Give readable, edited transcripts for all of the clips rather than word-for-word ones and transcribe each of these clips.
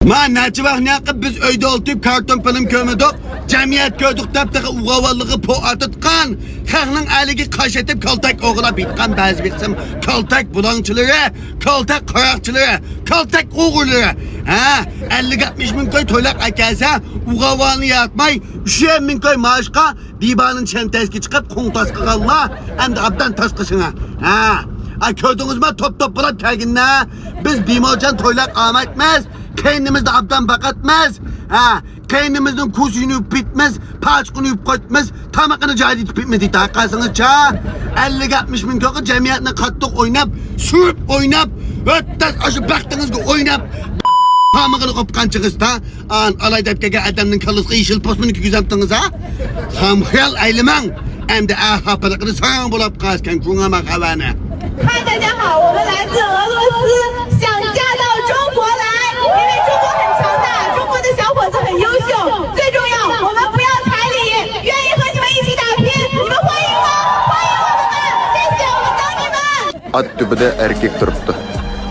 Ma neçe bak ne yapıp biz öyde oturup karton film kömüdük. Cemiyet gördük taptığı uğavallığı po atıtkan. Xalqның әлігі kaş etip kaltak oğula bitkan bazı bitsin. Kaltak bulançıları, kaltak kayakçıları, kaltak oğulları. Ha, 50-60 bin koy toylak akelse uğavalını yatmay. 300 bin koy maaşka dibanın çenteski çıkıp kontaskı kalla. Hem de abdan taskışına. Ha, gördünüz mü top bulat terginle. Biz bimolcan toylak ama etmez. Kendimizde abdan bakatmaz. Ha, kendimizden kuzunu bitmez, paçkını yüp koytmaz, tamakını cahil itip bitmez iti hakkasınızca. 50-60 bin kökü cemiyetine kattık oynap, sürüp oynap, öttes aşı baktınız ki oynap, pamağını kopkan çıkızda, an alaydap kege adamın kalısı işil posmunu ki güzemtiniz ha. Hamhiyal eylemen, hem de ahapılıkını sağın bulup kasken kunama kavana. 嗨，大家好，我们来自俄罗斯，想嫁到中国来，因为中国很强大，中国的小伙子很优秀，最重要，我们不要彩礼，愿意和你们一起打拼，你们欢迎吗？欢迎我们吧，谢谢，我们等你们。 At tübüde erkek turuptu.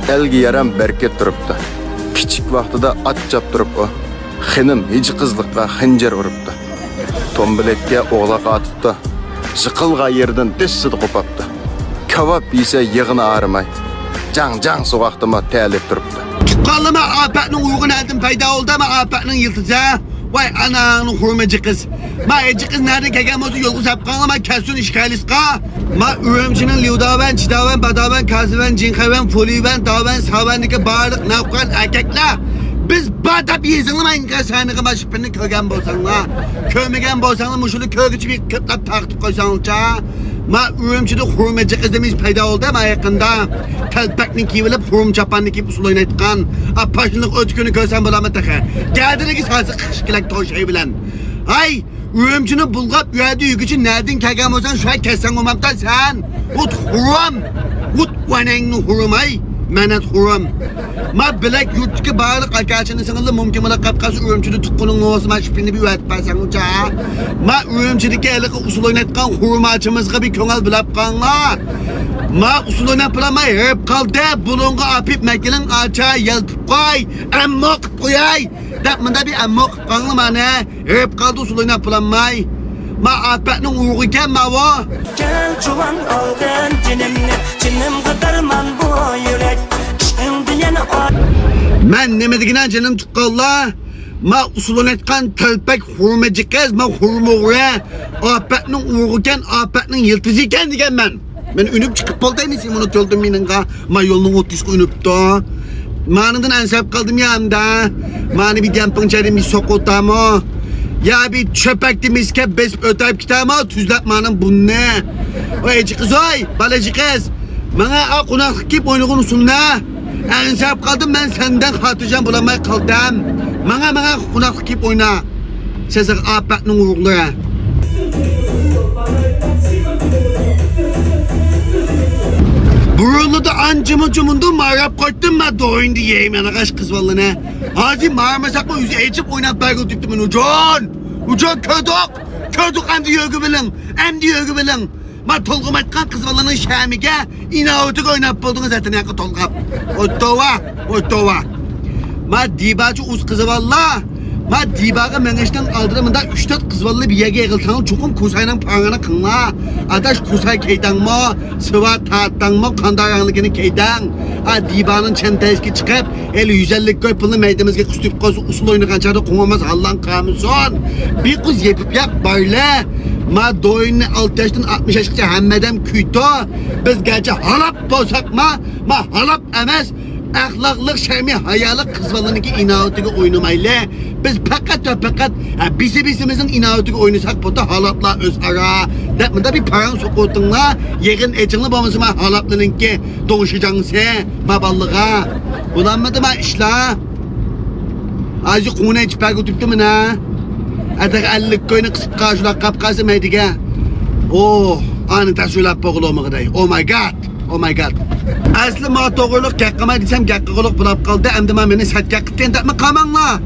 Elgi yaram berket turuptu. Kiçik vaqtida at çap turup o. Xinim hiç kızlıkka xinjer uruptu. Tombilekke oğlak atıptı. Jıqılga yerden dessidi qopaptı. Kavap ise yığını ağrımay. Can soğaqtıma təlip turuptu. Tutkallama apatның uygun adım payda oldu ama apatның yıldızı. Vay ananın hurmacı kız. Ma eci kız nerede kegen olsun yolu sapkanlama kesun işgaliska. Ma ürümcünün liudaven, çidaven, badaven, kaziven, cinkaven, foliven, daven, savendeki bağırlık, nafkan, erkekler. Biz badap yezinlemeyin kasanlığı maşıpını kögen bolsanla. Kömegen bolsanla muşulu kögücü bir kıtlap taktıp koysanlıca. Ma ürümcüde hurmacı kızımız payda oldu ama yakında. Telpekini kivilip hurum çapanını kip usul oynatkan. Apaşınlık ötkünü görsen bulama takı. Geldine ki sası kışkılak toşayı bilen. Ay ürümcünü bulgap üyedi yükücü nereden kegem olsan şu an kessen olmaktan sen. Ut hurum. Ut vanengni hurum ay. Menet hurum. Ma bilek yurttaki bağırlık arkadaşını sınırlı mümkün ola kapkası ürümcüde tutkunun olsun ma şüphini bir üyet basan uca. Ma ürümcüdeki elik usul oynatkan hurmacımızga bir könal bilap kanla. Ma usul oynatlamay hep kaldı. Bulunga apip mekilin açağı yelpip koy. Emmok koyay. Dapmında bir emmok kanlı ma ne. Hep kaldı usul oynatlamay. Ma apetinin uğurken ma o. Gel çuvan aldın cinimni, cinim kıdırman bu yürek. Şimdi yana o. Men nemedigine canım tutkalla. Ma usulun etkan telpek hurmacı kez ma hurmuğuya. Apetinin uğurken apetinin yıltızıyken digen ben. Ben ünüp çıkıp oltayım isim onu töldüm minenga. Ma yolunun otisku ünüp da. Manından ensep kaldım yanımda. Mani bir dempin çerim bir sokota mı? Ya bir çöpekti miske besip öteyip kitama tüzlep manın bu ne? O eci kız oy, balacı kız. Bana a konaklık kip oynuğun usuluna. Ensep kaldım ben senden hatıcan bulamaya kaldım. Bana konaklık kip oyna. Sezak apetinin uğurluya. Burulu da ancımın cumundu marap koydum ben doğun diyeyim yana kaç kız vallahi ne. Hadi marmasak mı yüzü eğitip oynat belki tuttum ben ucan ködük hem diyor gübelin hem diyor gübelin. Ma tolgum etkan kız vallahi şamike inavutuk oynat buldun zaten yakı tolgap. O tova. Ma dibacı uz kızı vallahi. Ma dibaga mengeçten aldırımında 3-4 kız vallahi bir yege yıkıltanın çokum kusayla pangana kınla. Adaş kusay keydan mı, sıva taattan mı, kandaryanlıkını keydan. Ha dibanın çenteski çıkıp, 50-150 köy pılını meydemizge kustup kozu usul oyunu kançarda kumamaz Allah'ın kamusun. Bir kız yepip yak böyle. Ma doyunu 6 yaştan 60 yaşlıca hemmedem küyto. Biz gece halap bozak ma halap emez. Ahlaklık, şermi, hayalık kızvalınınki inavutugu oynamayla. Biz fakat bisimizin inavutugu oynasak bu da halatla öz ara. Dapmında bir paran sokutunla, yerin ecinli babamızı ma halatlınınki doğuşacaksın ma ballığa. Ulanmadı ma işla. Azı kune içip pergütüptü mü na? Adak 50 koyunu kısıp karşılar kapkası meydige. Oh, anında söylep boğulu olmağı oh my god. Aslı ma doğruluk kakkama desem kakkılıq bulap kaldı. Emdima beni sat kakkıtten tatma kamanla.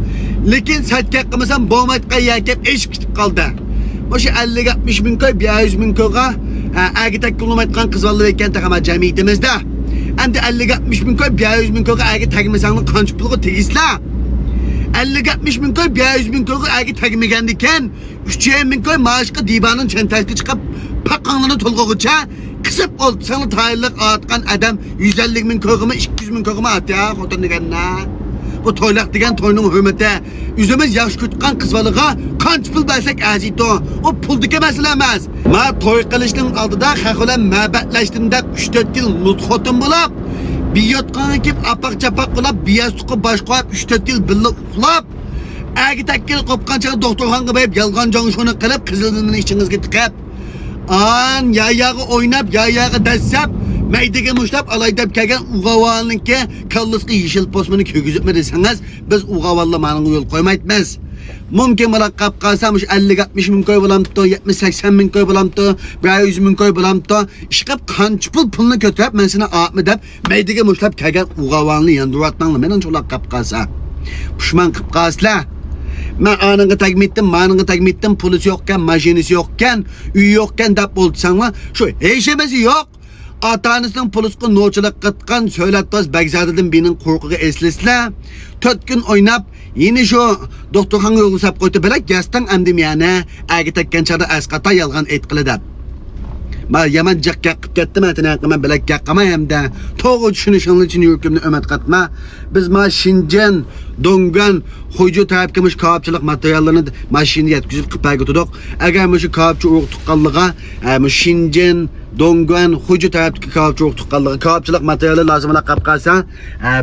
Lekin sat kakkımasam boğmatka yakep eşip gitip kaldı. Boşu 50-60 bin koy, 100 bin koyga. Ağıtak kullumaytkan kızvallı vekken takama cemiyetimizde. Hem de 50-60 bin koy, 100 bin koyga ağıtak takmasanın kançıplığı tegisla. 50-60 bin koy, 100 bin koy agi tegmegen diken 3,5 bin koy maaşkı divanın çentaylıkı çıkıp pakanlığını tolguğuça kısıp ol sana tayırlık atkan adam 150 bin koyumu 200 bin koyumu at ya kodan digenna. Bu toylak digen toynun hürmeti yüzümüz yaş kütkan kızvalığa kanç pul versek aziydi o pul dike meslemez. Ma toy kılıştın aldı da kakılan mabetleştiğinde 3-4 yıl mutkhotun bulup bir yotkan ekip apak çapak kılıp bir yastıkı baş koyup 3-4 yıl billi uğlap Agi tekkil kopkançağı doktorhanğı bayıp yalgan jonşonu kılıp kızıldığının içinizge tıkıp an yayağı oynap yayağı dessep meydege muşlap alaydap kelgen uğavalınki kallıskı yeşil posmanı köküzüpme deseniz biz uğavallamanın yol koymaytmez. Mümkün olarak kapkasamış 50-60 bin koy bulamtı, 70-80 bin koy bulamtı, 100 bin koy bulamtı. İşkap kanç pulunu kötürüp ben sana ağıtmı deyip meydege muşlap kelgen uğavalını yandıratmanlı menin çolak kapkasa. Puşman kapkasla. Ben anını takip ettim, manını takip ettim, polisi yokken, maşinisi yokken, üyü yokken dap oldu sana. Şu eşemesi yok. Atanızdan poliskı noçuluk kıtkan söyletmez Begzad'ın birinin korkuğu eslisle. 4 gün oynap yine şu doktorhanı yolu sap koydu belek yastan andım yani. Agi tekken çarda askata yalgan etkili dap. Ben yaman jak yakıp gittim etine akıma belek yakama hem de toğu düşünüşünün için yürkümünü ömet katma. Biz ma Şincan, Dongan, Hoycu taraf kımış kağıpçılık materyallarını maşini yetkizip kıpaya götürdük. Eğer şu kağıpçı uğuk tıkallığa, Şincan, Dongan, Hoycu taraftaki kağıpçı uğuk tıkallığa, kağıpçılık materyali lazım olan kapkalsa,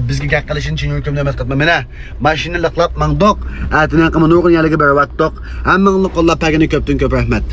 bizge yakkalışın için yürkümünü ömet katma. Mene, maşini lıklap mandok, etine akıma nurgun yerligi bervattık. Hemen kolla pegini köptün köp rahmet.